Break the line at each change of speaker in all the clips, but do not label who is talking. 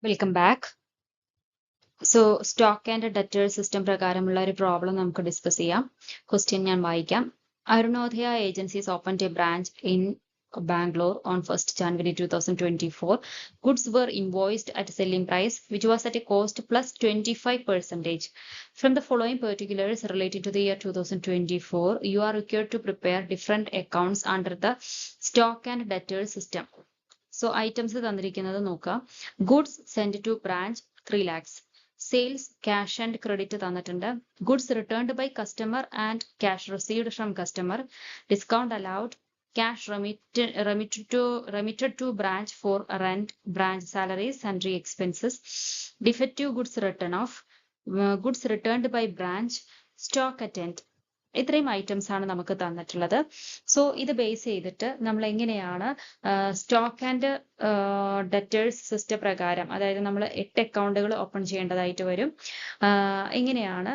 Welcome back. So stock and debtor system പ്രകാരമുള്ള ഒരു problem നമുക്ക് ഡിസ്കസ് ചെയ്യാം. ക്വസ്റ്റ്യൻ ഞാൻ വായിക്കാം. Arunodaya agencies opened A branch in Bangalore on 1st January 2024. Goods were invoiced at selling price, which was at a cost plus 25%. From the following particulars related to the year 2024, you are required to prepare different accounts under the stock and debtor system. So items തന്നിരിക്കുന്നത് നോക്കാം. Goods sent to branch 3 lakhs. Sales cash and credit തന്നിട്ടുണ്ട്. Goods returned by customer and cash received from customer. Discount allowed. Cash remitted to branch for rent, branch salaries, sundry expenses. Defective goods written off. Goods returned by branch. Stock at end. ഇത്രയും items ആണ് നമുക്ക് തന്നിട്ടുള്ളത്. So ഇത് base ചെയ്തിട്ട് നമ്മൾ എങ്ങനെയാണ് stock and debtors system പ്രകാരം, അതായത് നമ്മൾ 8 അക്കൗണ്ടുകൾ ഓപ്പൺ ചെയ്യേണ്ടതായിട്ട് വരും. എങ്ങനെയാണ്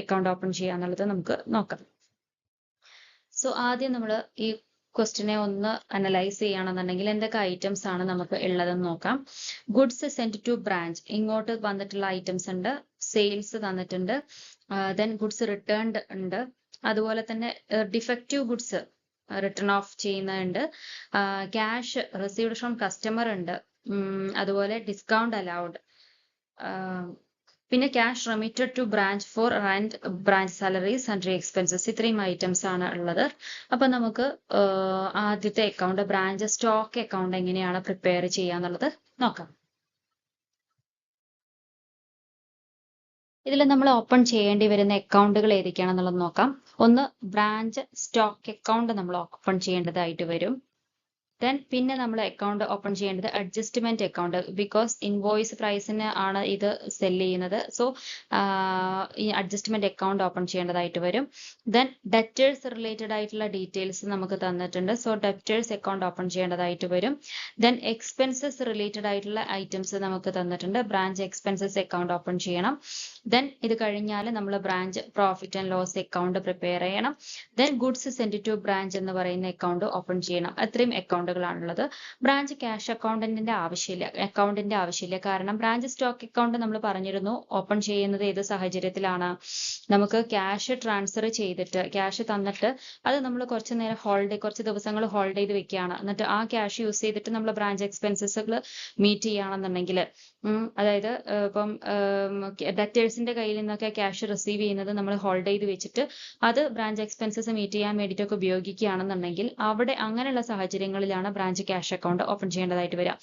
അക്കൗണ്ട് ഓപ്പൺ ചെയ്യുക എന്നുള്ളത് നമുക്ക് നോക്കാം. സോ ആദ്യം നമ്മൾ ഈ ക്വസ്റ്റിനെ ഒന്ന് അനലൈസ് ചെയ്യുകയാണെന്നുണ്ടെങ്കിൽ എന്തൊക്കെ ഐറ്റംസ് ആണ് നമുക്ക് ഉള്ളതെന്ന് നോക്കാം. ഗുഡ്സ് സെൻഡ് ടു ബ്രാഞ്ച്, ഇങ്ങോട്ട് വന്നിട്ടുള്ള ഐറ്റംസ് ഉണ്ട്. സെയിൽസ് തന്നിട്ടുണ്ട്. ദെൻ ഗുഡ്സ് റിട്ടേൺഡ് ഉണ്ട്. അതുപോലെ തന്നെ ഡിഫക്റ്റീവ് ഗുഡ്സ് റിട്ടേൺ ഓഫ് ചെയ്യുന്നുണ്ട്. ക്യാഷ് റിസീവ്ഡ് ഫ്രം കസ്റ്റമർ ഉണ്ട്. അതുപോലെ ഡിസ്കൗണ്ട് അലൗഡ്. പിന്നെ cash remitted to branch for rent, branch salaries, sundry expenses. ഇത്രയും ഐറ്റംസ് ആണ് ഉള്ളത്. അപ്പൊ നമുക്ക് ആദ്യത്തെ അക്കൗണ്ട് ബ്രാഞ്ച് സ്റ്റോക്ക് അക്കൗണ്ട് എങ്ങനെയാണ് പ്രിപ്പയർ ചെയ്യാന്നുള്ളത് നോക്കാം. ഇതിൽ നമ്മൾ ഓപ്പൺ ചെയ്യേണ്ടി വരുന്ന അക്കൗണ്ടുകൾ ഏതൊക്കെയാണെന്നുള്ളത് നോക്കാം. ഒന്ന് ബ്രാഞ്ച് സ്റ്റോക്ക് അക്കൗണ്ട് നമ്മൾ ഓപ്പൺ ചെയ്യേണ്ടതായിട്ട് വരും. ദെൻ പിന്നെ നമ്മൾ അക്കൗണ്ട് ഓപ്പൺ ചെയ്യേണ്ടത് അഡ്ജസ്റ്റ്മെന്റ് അക്കൗണ്ട്, ബിക്കോസ് ഇൻവോയ്സ് പ്രൈസിന് ആണ് ഇത് സെല് ചെയ്യുന്നത്. സോ ഈ അഡ്ജസ്റ്റ്മെന്റ് അക്കൗണ്ട് ഓപ്പൺ ചെയ്യേണ്ടതായിട്ട് വരും. ദെൻ ഡെറ്റേഴ്സ് റിലേറ്റഡ് ആയിട്ടുള്ള ഡീറ്റെയിൽസ് നമുക്ക് തന്നിട്ടുണ്ട്. സോ ഡെറ്റേഴ്സ് അക്കൗണ്ട് ഓപ്പൺ ചെയ്യേണ്ടതായിട്ട് വരും. ദെൻ എക്സ്പെൻസസ് റിലേറ്റഡ് ആയിട്ടുള്ള ഐറ്റംസ് നമുക്ക് തന്നിട്ടുണ്ട്. ബ്രാഞ്ച് എക്സ്പെൻസസ് അക്കൗണ്ട് ഓപ്പൺ ചെയ്യണം. ദെൻ ഇത് കഴിഞ്ഞാൽ നമ്മൾ branch profit and loss account prepare ചെയ്യണം. Then goods send to branch എന്ന് പറയുന്ന അക്കൗണ്ട് ഓപ്പൺ ചെയ്യണം. അത്രയും അക്കൗണ്ടുകളാണുള്ളത്. ബ്രാഞ്ച് ക്യാഷ് അക്കൗണ്ടിന്റെ ആവശ്യമില്ല. കാരണം ബ്രാഞ്ച് സ്റ്റോക്ക് അക്കൗണ്ട് നമ്മൾ പറഞ്ഞിരുന്നു ഓപ്പൺ ചെയ്യുന്നത് ഏത് സാഹചര്യത്തിലാണ്, നമുക്ക് ക്യാഷ് ട്രാൻസ്ഫർ ചെയ്തിട്ട് ക്യാഷ് തന്നിട്ട് അത് നമ്മൾ കുറച്ച് ദിവസങ്ങൾ ഹോൾഡ് ചെയ്ത് വെക്കുകയാണ്. എന്നിട്ട് ആ ക്യാഷ് യൂസ് ചെയ്തിട്ട് നമ്മൾ ബ്രാഞ്ച് എക്സ്പെൻസസുകൾ മീറ്റ് ചെയ്യുകയാണെന്നുണ്ടെങ്കിൽ, അതായത് ഇപ്പം ഡെറ്റേഴ്സിന്റെ കയ്യിൽ നിന്നൊക്കെ ക്യാഷ് റിസീവ് ചെയ്യുന്നത് നമ്മൾ ഹോൾഡ് ചെയ്ത് വെച്ചിട്ട് അത് ബ്രാഞ്ച് എക്സ്പെൻസസ് മീറ്റ് ചെയ്യാൻ വേണ്ടിയിട്ടൊക്കെ ഉപയോഗിക്കുകയാണെന്നുണ്ടെങ്കിൽ അവിടെ അങ്ങനെയുള്ള സാഹചര്യങ്ങളിലാണ് ബ്രാഞ്ച് ക്യാഷ് അക്കൗണ്ട് ഓപ്പൺ ചെയ്യേണ്ടതായിട്ട് വരിക.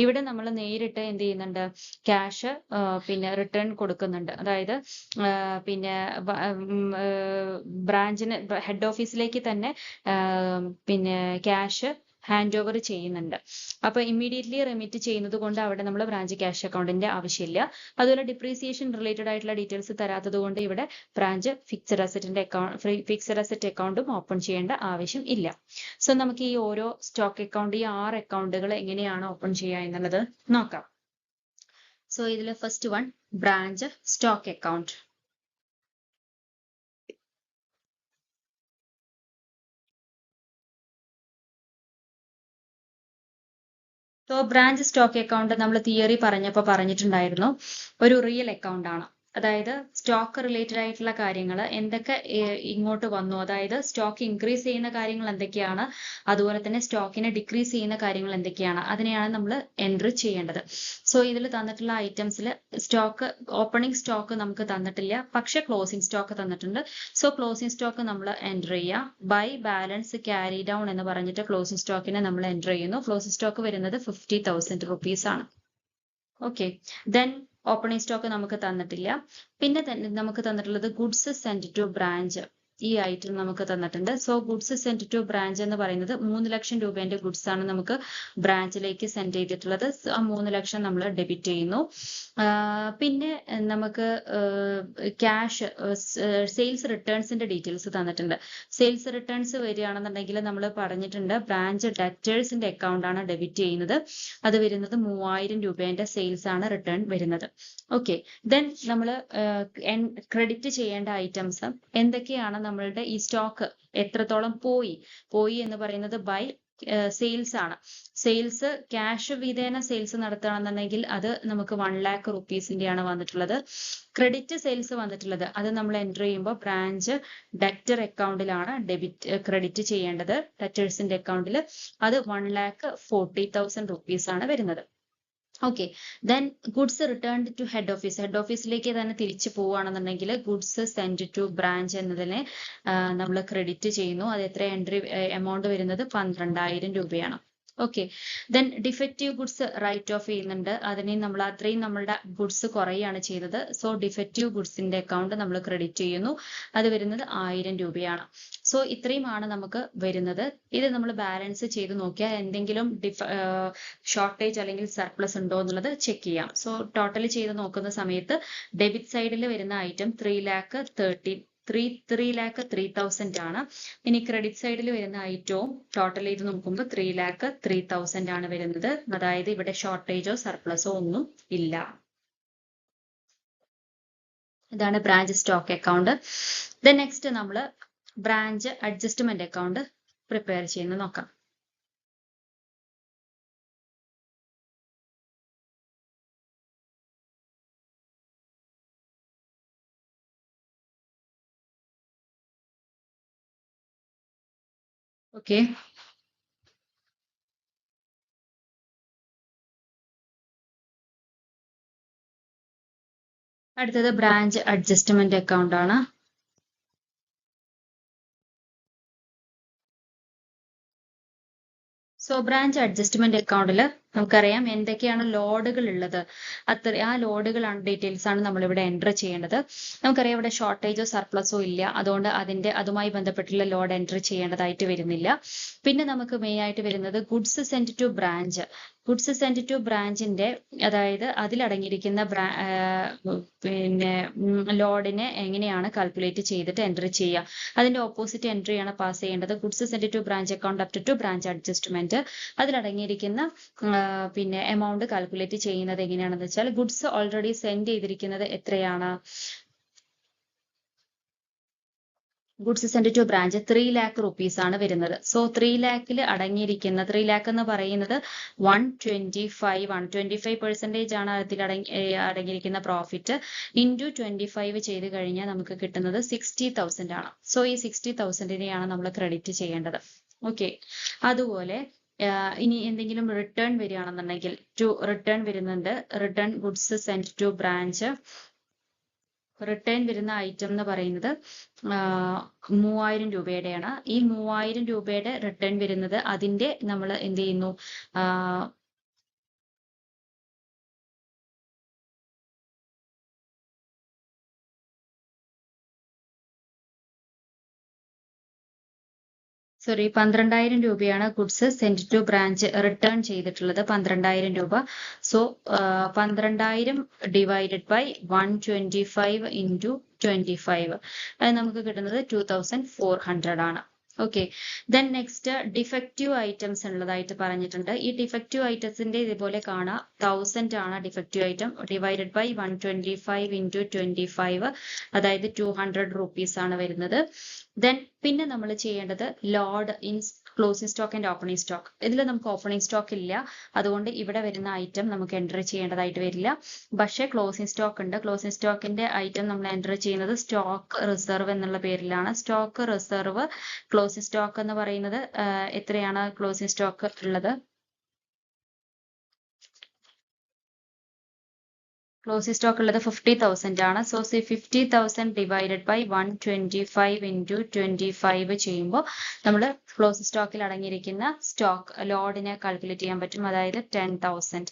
ഇവിടെ നമ്മൾ നേരിട്ട് എന്ത് ചെയ്യുന്നുണ്ട്, ക്യാഷ് പിന്നെ റിട്ടേൺ കൊടുക്കുന്നുണ്ട്. അതായത് പിന്നെ ബ്രാഞ്ചിന് ഹെഡ് ഓഫീസിലേക്ക് തന്നെ പിന്നെ ക്യാഷ് ഹാൻഡ് ഓവർ ചെയ്യുന്നുണ്ട്. അപ്പൊ ഇമ്മീഡിയറ്റ്ലി റെമിറ്റ് ചെയ്യുന്നത് കൊണ്ട് അവിടെ നമ്മൾ ബ്രാഞ്ച് ക്യാഷ് അക്കൗണ്ടിന്റെ ആവശ്യമില്ല. അതുപോലെ ഡിപ്രീസിയേഷൻ റിലേറ്റഡ് ആയിട്ടുള്ള ഡീറ്റെയിൽസ് തരാത്തത് കൊണ്ട് ഇവിടെ ബ്രാഞ്ച് ഫിക്സഡ് അസറ്റ് അക്കൗണ്ടും ഓപ്പൺ ചെയ്യേണ്ട ആവശ്യം ഇല്ല. സോ നമുക്ക് ഈ ഓരോ സ്റ്റോക്ക് അക്കൗണ്ട്, ഈ 6 അക്കൗണ്ടുകൾ എങ്ങനെയാണ് ഓപ്പൺ ചെയ്യുക എന്നുള്ളത് നോക്കാം. സോ ഇതിൽ first one branch stock account. So branch stock account നമ്മൾ തിയറി പറഞ്ഞിട്ടുണ്ടായിരുന്നു, ഒരു റിയൽ അക്കൗണ്ട് ആണ്. അതായത് സ്റ്റോക്ക് റിലേറ്റഡ് ആയിട്ടുള്ള കാര്യങ്ങൾ എന്തൊക്കെ ഇങ്ങോട്ട് വന്നു, അതായത് സ്റ്റോക്ക് ഇൻക്രീസ് ചെയ്യുന്ന കാര്യങ്ങൾ എന്തൊക്കെയാണ്, അതുപോലെ തന്നെ സ്റ്റോക്കിനെ ഡിക്രീസ് ചെയ്യുന്ന കാര്യങ്ങൾ എന്തൊക്കെയാണ്, അതിനെയാണ് നമ്മൾ എൻട്രി ചെയ്യേണ്ടത്. സോ ഇതിൽ തന്നിട്ടുള്ള ഐറ്റംസിൽ സ്റ്റോക്ക് ഓപ്പണിംഗ് സ്റ്റോക്ക് നമുക്ക് തന്നിട്ടില്ല, പക്ഷെ ക്ലോസിംഗ് സ്റ്റോക്ക് തന്നിട്ടുണ്ട്. സോ ക്ലോസിംഗ് സ്റ്റോക്ക് നമ്മൾ എൻറ്റർ ചെയ്യുക. ബൈ ബാലൻസ് ക്യാരി ഡൗൺ എന്ന് പറഞ്ഞിട്ട് ക്ലോസിംഗ് സ്റ്റോക്കിനെ നമ്മൾ എൻറ്റർ ചെയ്യുന്നു. ക്ലോസിംഗ് സ്റ്റോക്ക് വരുന്നത് 50,000 rupees ആണ്. ഓക്കെ, ദെൻ ഓപ്പണിംഗ് സ്റ്റോക്ക് നമുക്ക് തന്നിട്ടില്ല. പിന്നെ നമുക്ക് തന്നിട്ടുള്ളത് ഗുഡ്സ് സെൻഡ് ടു ബ്രാഞ്ച്, ഈ ഐറ്റം നമുക്ക് തന്നിട്ടുണ്ട്. So goods send to branch എന്ന് പറയുന്നത് 3 ലക്ഷം രൂപേന്റെ ഗുഡ്സ് ആണ് നമുക്ക് ബ്രാഞ്ചിലേക്ക് സെൻഡ് ചെയ്തിട്ടുള്ളത്. ആ 3 ലക്ഷം നമ്മൾ ഡെബിറ്റ് ചെയ്യുന്നു. പിന്നെ നമുക്ക് ക്യാഷ് സെയിൽസ് റിട്ടേൺസിന്റെ ഡീറ്റെയിൽസ് തന്നിട്ടുണ്ട്. സെയിൽസ് റിട്ടേൺസ് വരികയാണെന്നുണ്ടെങ്കിൽ നമ്മൾ പറഞ്ഞിട്ടുണ്ട് ബ്രാഞ്ച് ഡെറ്റേഴ്സിന്റെ അക്കൗണ്ട് ആണ് ഡെബിറ്റ് ചെയ്യുന്നത്. അത് വരുന്നത് 3000 രൂപേന്റെ സെയിൽസ് ആണ് റിട്ടേൺ വരുന്നത്. ഓക്കെ, ദെൻ നമ്മൾ ക്രെഡിറ്റ് ചെയ്യേണ്ട ഐറ്റംസ് എന്തൊക്കെയാണ്, നമ്മളുടെ ഈ സ്റ്റോക്ക് എത്രത്തോളം പോയി എന്ന് പറയുന്നത് ബൈ സെയിൽസ് ആണ്. സെയിൽസ് ക്യാഷ് വിധേന സെയിൽസ് നടത്തുകയാണെന്നുണ്ടെങ്കിൽ അത് നമുക്ക് 1,00,000 റുപ്പീസിന്റെയാണ് വന്നിട്ടുള്ളത്. ക്രെഡിറ്റ് സെയിൽസ് വന്നിട്ടുള്ളത് അത് നമ്മൾ എൻ്റർ ചെയ്യുമ്പോൾ ബ്രാഞ്ച് ഡെറ്റർ അക്കൗണ്ടിലാണ് ക്രെഡിറ്റ് ചെയ്യേണ്ടത്. ഡെറ്റേഴ്സിന്റെ അക്കൗണ്ടിൽ അത് 1,40,000 റുപ്പീസ് ആണ് വരുന്നത്. Okay, then goods returned to head office. Head ഓഫീസിലേക്ക് തന്നെ തിരിച്ചു പോവുകയാണെന്നുണ്ടെങ്കിൽ ഗുഡ്സ് സെൻഡ് ടു ബ്രാഞ്ച് എന്നതിനെ നമ്മൾ ക്രെഡിറ്റ് ചെയ്യുന്നു. അത് എത്ര എമൗണ്ട് വരുന്നത് 12,000 രൂപയാണ്. Okay, then defective goods write off ചെയ്യുന്നുണ്ട്. അതിനെ നമ്മൾ അത്രയും നമ്മളുടെ ഗുഡ്സ് കുറയാണ് ചെയ്തത്. സോ ഡിഫക്റ്റീവ് ഗുഡ്സിന്റെ അക്കൗണ്ട് നമ്മൾ ക്രെഡിറ്റ് ചെയ്യുന്നു. അത് വരുന്നത് 1000 രൂപയാണ്. സോ ഇത്രയുമാണ് നമുക്ക് വരുന്നത്. ഇത് നമ്മൾ ബാലൻസ് ചെയ്ത് നോക്കിയാൽ എന്തെങ്കിലും ഷോർട്ടേജ് അല്ലെങ്കിൽ സർപ്ലസ് ഉണ്ടോ എന്നുള്ളത് ചെക്ക് ചെയ്യാം. സോ ടോട്ടൽ ചെയ്ത് നോക്കുന്ന സമയത്ത് ഡെബിറ്റ് സൈഡിൽ വരുന്ന ഐറ്റം 3,03,000 ആണ്. ഇനി ക്രെഡിറ്റ് സൈഡിൽ വരുന്ന ഐറ്റവും ടോട്ടൽ ചെയ്ത് നോക്കുമ്പോൾ 3,03,000 ആണ് വരുന്നത്. അതായത് ഇവിടെ ഷോർട്ടേജോ സർപ്ലസോ ഒന്നും ഇല്ല. ഇതാണ് branch stock account. Then next നമ്മൾ ബ്രാഞ്ച് അഡ്ജസ്റ്റ്മെന്റ് അക്കൗണ്ട് പ്രിപ്പയർ ചെയ്യുന്നത് നോക്കാം. ഓക്കെ, അടുത്തത് ബ്രാഞ്ച് അഡ്ജസ്റ്റ്മെന്റ് അക്കൗണ്ട് ആണ്. സോ ബ്രാഞ്ച് അഡ്ജസ്റ്റ്മെന്റ് അക്കൗണ്ടിൽ നമുക്കറിയാം എന്തൊക്കെയാണ് ലോഡുകൾ ഉള്ളത്. ആ ലോഡുകളാണ് ഡീറ്റെയിൽസ് ആണ് നമ്മൾ ഇവിടെ എൻ്റർ ചെയ്യേണ്ടത്. നമുക്കറിയാം ഇവിടെ ഷോർട്ടേജോ സർപ്ലസോ ഇല്ല. അതുകൊണ്ട് അതുമായി ബന്ധപ്പെട്ടുള്ള ലോഡ് എൻ്റർ ചെയ്യേണ്ടതായിട്ട് വരുന്നില്ല. പിന്നെ നമുക്ക് മെയിൻ ആയിട്ട് വരുന്നത് goods send to branch. Goods send to ബ്രാഞ്ചിന്റെ അതായത് അതിലടങ്ങിയിരിക്കുന്ന പിന്നെ ലോഡിനെ എങ്ങനെയാണ് കാൽക്കുലേറ്റ് ചെയ്തിട്ട് എൻ്റർ ചെയ്യുക. അതിന്റെ ഓപ്പോസിറ്റ് എൻട്രിയാണ് പാസ് ചെയ്യേണ്ടത്. Goods send to branch account up to branch adjustment. അതിലടങ്ങിയിരിക്കുന്ന പിന്നെ എമൗണ്ട് കാൽക്കുലേറ്റ് ചെയ്യുന്നത് എങ്ങനെയാണെന്ന് വെച്ചാൽ ഗുഡ്സ് ഓൾറെഡി സെൻഡ് ചെയ്തിരിക്കുന്നത് എത്രയാണ്? Goods send to branch 3,00,000 rupees ആണ് വരുന്നത്. സോ 3,00,000 അടങ്ങിയിരിക്കുന്ന 3,00,000 എന്ന് പറയുന്നത് 125% ആണ് അതിൽ അടങ്ങിയിരിക്കുന്ന പ്രോഫിറ്റ് ഇൻറ്റു 25 ചെയ്ത് കഴിഞ്ഞാൽ നമുക്ക് കിട്ടുന്നത് 60,000 ആണ്. സോ ഈ 60,000-നെയാണ് നമ്മൾ ക്രെഡിറ്റ് ചെയ്യേണ്ടത്. ഓക്കെ, അതുപോലെ ഇനി എന്തെങ്കിലും റിട്ടേൺ വരികയാണെന്നുണ്ടെങ്കിൽ റിട്ടേൺ വരുന്നുണ്ട്. Return goods send to branch. Return വരുന്ന ഐറ്റം എന്ന് പറയുന്നത് 3,000 രൂപയുടെയാണ്. ഈ 3,000 രൂപയുടെ റിട്ടേൺ വരുന്നത് അതിന്റെ നമ്മൾ എന്ത് ചെയ്യുന്നു, സോറി 12,000 രൂപയാണ് goods send to branch return ചെയ്തിട്ടുള്ളത്. 12,000 രൂപ. സോ 12,000 ഡിവൈഡഡ് ബൈ 125 ഇൻറ്റു 25 അത് നമുക്ക് കിട്ടുന്നത് 2,400 ആണ്. Okay, then next defective items ഉള്ളതായിട്ട് പറഞ്ഞിട്ടുണ്ട്. ഈ ഡിഫക്റ്റീവ് ഐറ്റംസിന്റെ ഇതുപോലെ കാണാം 1,000 ആണ് defective item. Divided by 125 into 25 അതായത് 200 റുപ്പീസ് ആണ് വരുന്നത്. ദെൻ പിന്നെ നമ്മൾ ചെയ്യേണ്ടത് load in closing stock and opening stock. ഇതിൽ നമുക്ക് ഓപ്പണിംഗ് സ്റ്റോക്ക് ഇല്ല. അതുകൊണ്ട് ഇവിടെ വരുന്ന ഐറ്റം നമുക്ക് എൻ്റർ ചെയ്യേണ്ടതായിട്ട് വരില്ല. പക്ഷേ ക്ലോസിംഗ് സ്റ്റോക്ക് ഉണ്ട്. ക്ലോസിംഗ് സ്റ്റോക്കിന്റെ ഐറ്റം നമ്മൾ എൻ്റർ ചെയ്യുന്നത് സ്റ്റോക്ക് റിസർവ് എന്നുള്ള പേരിലാണ്. സ്റ്റോക്ക് റിസർവ് ക്ലോസിംഗ് സ്റ്റോക്ക് എന്ന് പറയുന്നത് എത്രയാണ് ക്ലോസിംഗ് സ്റ്റോക്ക് ഉള്ളത്? ക്ലോസിംഗ് സ്റ്റോക്ക് ഉള്ളത് 50,000 ആണ്. സോ 50,000 ഡിവൈഡഡ് ബൈ 125 ഇൻറ്റു 25 ചെയ്യുമ്പോൾ നമ്മൾ ക്ലോസിംഗ് സ്റ്റോക്കിൽ അടങ്ങിയിരിക്കുന്ന സ്റ്റോക്ക് ലോഡിനെ കാൽക്കുലേറ്റ് ചെയ്യാൻ പറ്റും. അതായത് 10,000.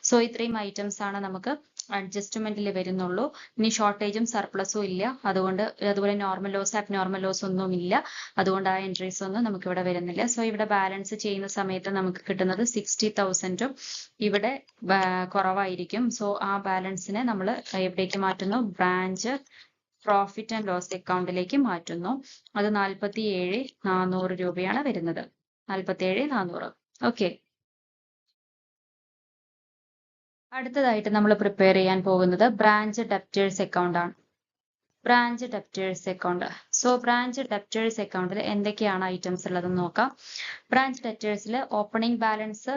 സോ ഇത്രയും ഐറ്റംസ് ആണ് നമുക്ക് അഡ്ജസ്റ്റ്മെന്റിൽ വരുന്നുള്ളൂ. ഇനി ഷോർട്ടേജും സർപ്ലസും ഇല്ല. അതുപോലെ നോർമൽ ലോസ് അബ്നോർമൽ ലോസ് ഒന്നും ഇല്ല. അതുകൊണ്ട് ആ എൻട്രീസ് ഒന്നും നമുക്ക് ഇവിടെ വരുന്നില്ല. സോ ഇവിടെ ബാലൻസ് ചെയ്യുന്ന സമയത്ത് നമുക്ക് കിട്ടുന്നത് 60,000ഉം ഇവിടെ കുറവായിരിക്കും. സോ ആ ബാലൻസിനെ നമ്മൾ എവിടേക്ക് മാറ്റുന്നു? ബ്രാഞ്ച് പ്രോഫിറ്റ് ആൻഡ് ലോസ് അക്കൗണ്ടിലേക്ക് മാറ്റുന്നു. അത് 47,400 രൂപയാണ് വരുന്നത്. 47,400. ഓക്കെ, അടുത്തതായിട്ട് നമ്മൾ പ്രിപ്പയർ ചെയ്യാൻ പോകുന്നത് ബ്രാഞ്ച് ഡെപ്റ്റേഴ്സ് അക്കൗണ്ട് ആണ്. Branch debtors account. So branch debtors അക്കൗണ്ടിൽ എന്തൊക്കെയാണ് ഐറ്റംസ് ഉള്ളതെന്ന് നോക്കാം. ബ്രാഞ്ച് ഡെപ്റ്റേഴ്സിൽ ഓപ്പണിംഗ് ബാലൻസ്,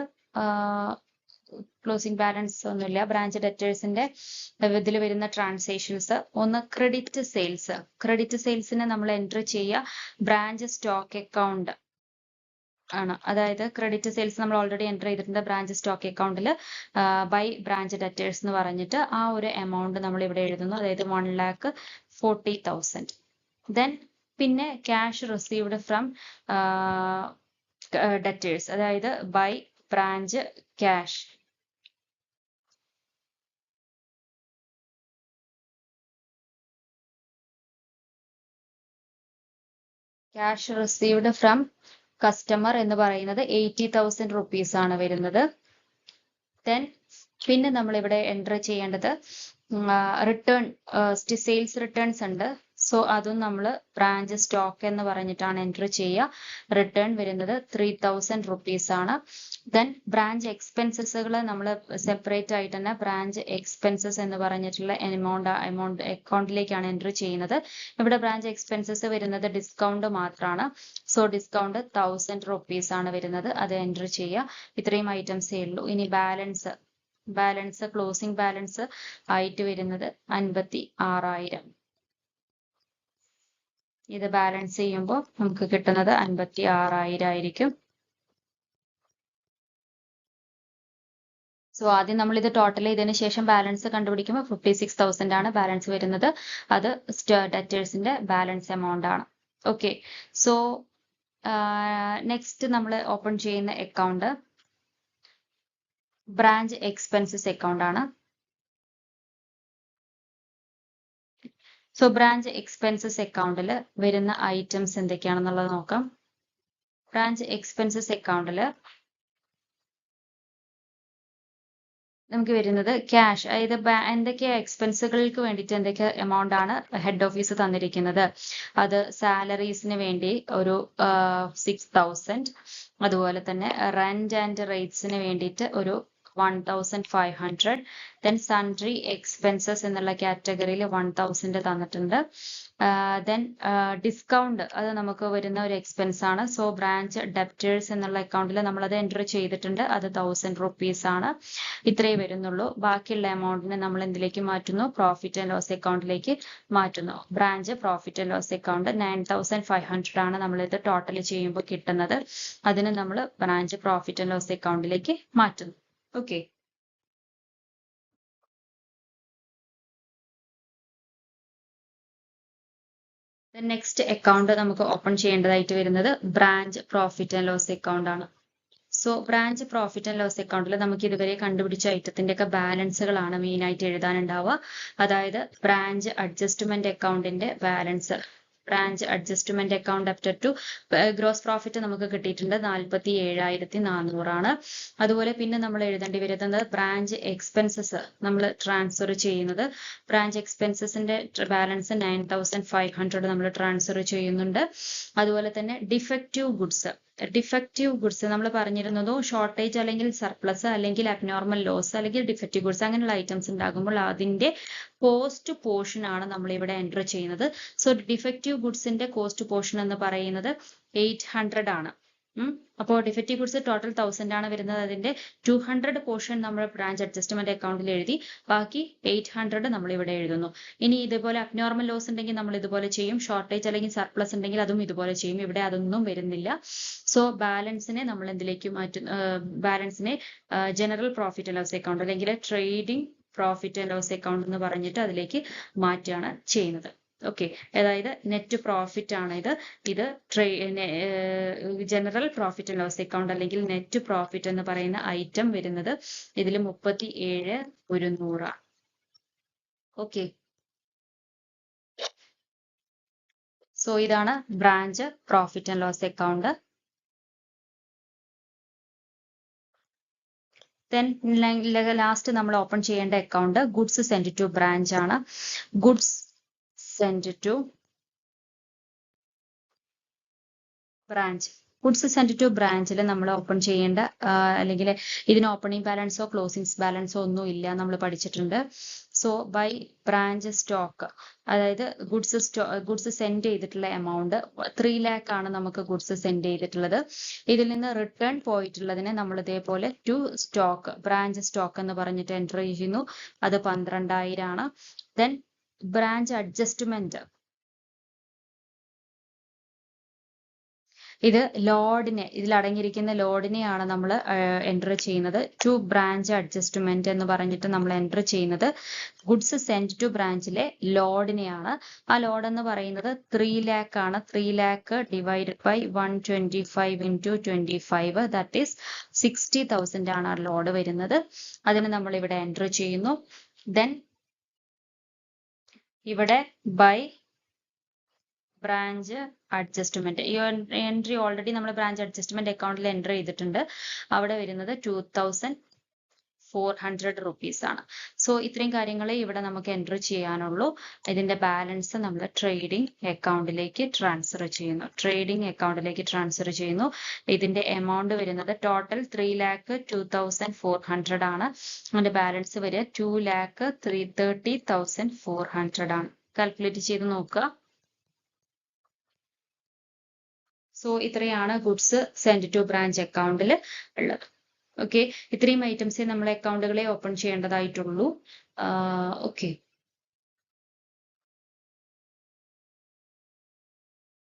ക്ലോസിംഗ് ബാലൻസ് ഒന്നുമില്ല. ബ്രാഞ്ച് ഡെപ്റ്റേഴ്സിന്റെ ഇതിൽ വരുന്ന ട്രാൻസാക്ഷൻസ്, ഒന്ന് ക്രെഡിറ്റ് സെയിൽസ്. ക്രെഡിറ്റ് സെയിൽസിന് നമ്മൾ എൻട്രി ചെയ്യുക ബ്രാഞ്ച് സ്റ്റോക്ക് അക്കൗണ്ട് ആണ്. അതായത് ക്രെഡിറ്റ് സെയിൽസ് നമ്മൾ ഓൾറെഡി എൻ്റർ ചെയ്തിട്ടുണ്ട് ബ്രാഞ്ച് സ്റ്റോക്ക് അക്കൗണ്ടിൽ ബൈ ബ്രാഞ്ച് ഡെറ്റേഴ്സ് എന്ന് പറഞ്ഞിട്ട് ആ ഒരു എമൗണ്ട് നമ്മൾ ഇവിടെ എഴുതുന്നു, അതായത് 1,40,000. ദെൻ പിന്നെ ക്യാഷ് റിസീവ്ഡ് ഫ്രം ഡെറ്റേഴ്സ്, അതായത് by branch cash. Cash received from customer എന്ന് പറയുന്നത് 80,000 റുപ്പീസ് ആണ് വരുന്നത്. ദെൻ പിന്നെ നമ്മൾ ഇവിടെ എൻറ്റർ ചെയ്യേണ്ടത് റിട്ടേൺ, സെയിൽസ് റിട്ടേൺസ് ഉണ്ട്. സോ അതും നമ്മൾ ബ്രാഞ്ച് സ്റ്റോക്ക് എന്ന് പറഞ്ഞിട്ടാണ് എൻറ്റർ ചെയ്യുക. റിട്ടേൺ വരുന്നത് 3,000 റുപ്പീസ് ആണ്. ദെൻ ബ്രാഞ്ച് എക്സ്പെൻസസുകൾ നമ്മൾ സെപ്പറേറ്റ് ആയിട്ട് തന്നെ ബ്രാഞ്ച് എക്സ്പെൻസസ് എന്ന് പറഞ്ഞിട്ടുള്ള എമൗണ്ട് അക്കൗണ്ടിലേക്കാണ് എൻറ്റർ ചെയ്യുന്നത്. ഇവിടെ ബ്രാഞ്ച് എക്സ്പെൻസസ് വരുന്നത് ഡിസ്കൗണ്ട് മാത്രമാണ്. സോ ഡിസ്കൗണ്ട് 1,000 റുപ്പീസ് ആണ് വരുന്നത്, അത് എൻറ്റർ ചെയ്യുക. ഇത്രയും ഐറ്റംസേ ഉള്ളൂ. ഇനി ബാലൻസ് ക്ലോസിംഗ് ബാലൻസ് ആയിട്ട് വരുന്നത് 56,000. ഇത് ബാലൻസ് ചെയ്യുമ്പോൾ നമുക്ക് കിട്ടുന്നത് 56,000 ആയിരിക്കും. സോ ആദ്യം നമ്മൾ ഇത് ടോട്ടൽ ചെയ്തതിന് ശേഷം ബാലൻസ് കണ്ടുപിടിക്കുമ്പോൾ 56,000 ആണ് ബാലൻസ് വരുന്നത്. അത് ഡെറ്റേഴ്സിന്റെ ബാലൻസ് എമൗണ്ട് ആണ്. ഓക്കെ, സോ നെക്സ്റ്റ് നമ്മൾ ഓപ്പൺ ചെയ്യുന്ന അക്കൗണ്ട് ബ്രാഞ്ച് എക്സ്പെൻസസ് അക്കൗണ്ട് ആണ്. സോ ബ്രാഞ്ച് എക്സ്പെൻസസ് അക്കൗണ്ടിൽ വരുന്ന ഐറ്റംസ് എന്തൊക്കെയാണെന്നുള്ളത് നോക്കാം. ബ്രാഞ്ച് എക്സ്പെൻസസ് അക്കൗണ്ടിൽ നമുക്ക് വരുന്നത് ക്യാഷ്, അതായത് എന്തൊക്കെ എക്സ്പെൻസുകൾക്ക് വേണ്ടിയിട്ട് എന്തൊക്കെ എമൗണ്ട് ആണ് ഹെഡ് ഓഫീസ് തന്നിരിക്കുന്നത്. അത് സാലറീസിന് വേണ്ടി ഒരു 6,000, അതുപോലെ തന്നെ റെന്റ് ആൻഡ് റേറ്റ്സിന് വേണ്ടിയിട്ട് ഒരു 1,500. ദെൻ സൺട്രി എക്സ്പെൻസസ് എന്നുള്ള കാറ്റഗറിയിൽ 1,000 തന്നിട്ടുണ്ട്. ദെൻ ഡിസ്കൗണ്ട്, അത് നമുക്ക് വരുന്ന ഒരു എക്സ്പെൻസ് ആണ്. സോ ബ്രാഞ്ച് ഡെപ്റ്റേഴ്സ് എന്നുള്ള അക്കൗണ്ടിൽ നമ്മളത് എൻറ്റർ ചെയ്തിട്ടുണ്ട്, അത് 1,000 റുപ്പീസ് ആണ്. ഇത്രയേ വരുന്നുള്ളൂ. ബാക്കിയുള്ള എമൗണ്ടിനെ നമ്മൾ എന്തിലേക്ക് മാറ്റുന്നു? പ്രോഫിറ്റ് ആൻഡ് ലോസ് അക്കൗണ്ടിലേക്ക് മാറ്റുന്നു. Branch profit and loss account 9,500 ആണ് നമ്മളിത് ടോട്ടൽ ചെയ്യുമ്പോൾ കിട്ടുന്നത്. അതിന് നമ്മൾ ബ്രാഞ്ച് പ്രോഫിറ്റ് ആൻഡ് ലോസ് അക്കൗണ്ടിലേക്ക് മാറ്റുന്നു. ഓക്കെ, നെക്സ്റ്റ് അക്കൗണ്ട് നമുക്ക് ഓപ്പൺ ചെയ്യേണ്ടതായിട്ട് വരുന്നത് branch profit and loss account ആണ്. So branch profit and loss അക്കൗണ്ടിൽ നമുക്ക് ഇതുവരെ കണ്ടുപിടിച്ച ഐറ്റത്തിന്റെ ഒക്കെ ബാലൻസുകളാണ് മെയിൻ ആയിട്ട് എഴുതാനുണ്ടാവുക. അതായത് ബ്രാഞ്ച് അഡ്ജസ്റ്റ്മെന്റ് അക്കൗണ്ടിന്റെ balance, branch adjustment account after to gross profit നമുക്ക് കിട്ടിയിട്ടുണ്ട് 47,400 ആണ്. അതുപോലെ പിന്നെ നമ്മൾ എഴുതേണ്ടി വരുന്നത് ബ്രാഞ്ച് എക്സ്പെൻസസ് നമ്മൾ ട്രാൻസ്ഫർ ചെയ്യുന്നത്. ബ്രാഞ്ച് എക്സ്പെൻസസിന്റെ ബാലൻസ് 9,500 നമ്മൾ ട്രാൻസ്ഫർ ചെയ്യുന്നുണ്ട്. അതുപോലെ തന്നെ ഡിഫക്റ്റീവ് ഗുഡ്സ് നമ്മൾ പറഞ്ഞിരുന്നതോ ഷോർട്ടേജ് അല്ലെങ്കിൽ സർപ്ലസ് അല്ലെങ്കിൽ അബ്നോർമൽ ലോസ് അല്ലെങ്കിൽ ഡിഫക്റ്റീവ് ഗുഡ്സ് അങ്ങനെയുള്ള ഐറ്റംസ് ഉണ്ടാകുമ്പോൾ അതിന്റെ കോസ്റ്റ് പോർഷൻ ആണ് നമ്മൾ ഇവിടെ എൻറ്റർ ചെയ്യുന്നത്. സോ ഡിഫക്റ്റീവ് ഗുഡ്സിന്റെ കോസ്റ്റ് പോർഷൻ എന്ന് പറയുന്നത് 800 ആണ്. അപ്പോൾ ഡിഫക്റ്റീവ് ഗുഡ്സ് ടോട്ടൽ 1,000 ആണ് വരുന്നത്. അതിന്റെ 200 പോർഷൻ നമ്മൾ ബ്രാഞ്ച് അഡ്ജസ്റ്റ്മെന്റ് അക്കൗണ്ടിൽ എഴുതി, ബാക്കി 800 നമ്മൾ ഇവിടെ എഴുതുന്നു. ഇനി ഇതുപോലെ അബ്നോർമൽ ലോസ് ഉണ്ടെങ്കിൽ നമ്മൾ ഇതുപോലെ ചെയ്യും, ഷോർട്ടേജ് അല്ലെങ്കിൽ സർപ്ലസ് ഉണ്ടെങ്കിൽ അതും ഇതുപോലെ ചെയ്യും. ഇവിടെ അതൊന്നും വരുന്നില്ല. സോ ബാലൻസിനെ നമ്മൾ എന്തിലേക്ക് മാറ്റും? ബാലൻസിനെ general profit and loss account അല്ലെങ്കിൽ trading profit and loss account എന്ന് പറഞ്ഞിട്ട് അതിലേക്ക് മാറ്റുകയാണ് ചെയ്യുന്നത്. ഓക്കെ, അതായത് നെറ്റ് പ്രോഫിറ്റ് ആണ് ഇത് general profit and loss account അല്ലെങ്കിൽ നെറ്റ് പ്രോഫിറ്റ് എന്ന് പറയുന്ന ഐറ്റം വരുന്നത് ഇതിൽ 37,100. ഓക്കെ, സോ ഇതാണ് branch profit and loss account. Then last നമ്മൾ ഓപ്പൺ ചെയ്യേണ്ട account goods send to branch ആണ്. Goods send to branch. Goods send to ബ്രാഞ്ചിൽ നമ്മൾ ഓപ്പൺ ചെയ്യേണ്ട അല്ലെങ്കിൽ ഇതിന് ഓപ്പണിംഗ് ബാലൻസോ ക്ലോസിംഗ് ബാലൻസോ ഒന്നും ഇല്ല നമ്മൾ പഠിച്ചിട്ടുണ്ട്. സോ ബൈ ബ്രാഞ്ച് സ്റ്റോക്ക്, അതായത് ഗുഡ്സ് സെൻഡ് ചെയ്തിട്ടുള്ള എമൗണ്ട് 3 lakh ആണ് നമുക്ക് ഗുഡ്സ് സെൻഡ് ചെയ്തിട്ടുള്ളത്. ഇതിൽ നിന്ന് റിട്ടേൺ പോയിട്ടുള്ളതിനെ നമ്മൾ ഇതേപോലെ ടു സ്റ്റോക്ക്, ബ്രാഞ്ച് സ്റ്റോക്ക് എന്ന് പറഞ്ഞിട്ട് എൻ്റർ ചെയ്യുന്നു. അത് 12,000 ആണ്. ദെൻ ബ്രാഞ്ച് അഡ്ജസ്റ്റ്മെന്റ്, ഇത് ലോഡിനെ, ഇതിൽ അടങ്ങിയിരിക്കുന്ന ലോഡിനെയാണ് നമ്മൾ എൻ്റർ ചെയ്യുന്നത്. ടു ബ്രാഞ്ച് അഡ്ജസ്റ്റ്മെന്റ് എന്ന് പറഞ്ഞിട്ട് നമ്മൾ എൻ്റർ ചെയ്യുന്നത് ഗുഡ്സ് സെൻഡ് ടു ബ്രാഞ്ചിലെ ലോഡിനെയാണ്. ആ ലോഡ് എന്ന് പറയുന്നത് 3 lakh ആണ്. 3 lakh divided by 125 into 25, that is 60,000 ആണ് ആ ലോഡ് വരുന്നത്. അതിന് നമ്മൾ ഇവിടെ എൻ്റർ ചെയ്യുന്നു. ദെൻ ഇവിടെ ബൈ ബ്രാഞ്ച് അഡ്ജസ്റ്റ്മെന്റ്, ഈ എൻട്രി ഓൾറെഡി നമ്മൾ ബ്രാഞ്ച് അഡ്ജസ്റ്റ്മെന്റ് അക്കൗണ്ടിൽ എൻ്റർ ചെയ്തിട്ടുണ്ട്. അവിടെ വരുന്നത് 2,400 rupees ആണ്. സോ ഇത്രയും കാര്യങ്ങളെ ഇവിടെ നമുക്ക് എൻ്റർ ചെയ്യാനുള്ളൂ. ഇതിന്റെ ബാലൻസ് നമ്മൾ ട്രേഡിംഗ് അക്കൗണ്ടിലേക്ക് ട്രാൻസ്ഫർ ചെയ്യുന്നു. ഇതിന്റെ എമൗണ്ട് വരുന്നത് ടോട്ടൽ 3,02,400 ആണ്. അതിന്റെ ബാലൻസ് വരിക 2,30,400 ആണ്. കാൽക്കുലേറ്റ് ചെയ്ത് നോക്കുക. സോ ഇത്രയാണ് ഗുഡ്സ് സെൻഡ് ടു ബ്രാഞ്ച് അക്കൗണ്ടിൽ ഉള്ളത്. ഓക്കെ, ഇത്രയും ഐറ്റംസേ നമ്മൾ അക്കൗണ്ടുകളെ ഓപ്പൺ ചെയ്യേണ്ടതായിട്ടുള്ളൂ. ഓക്കെ.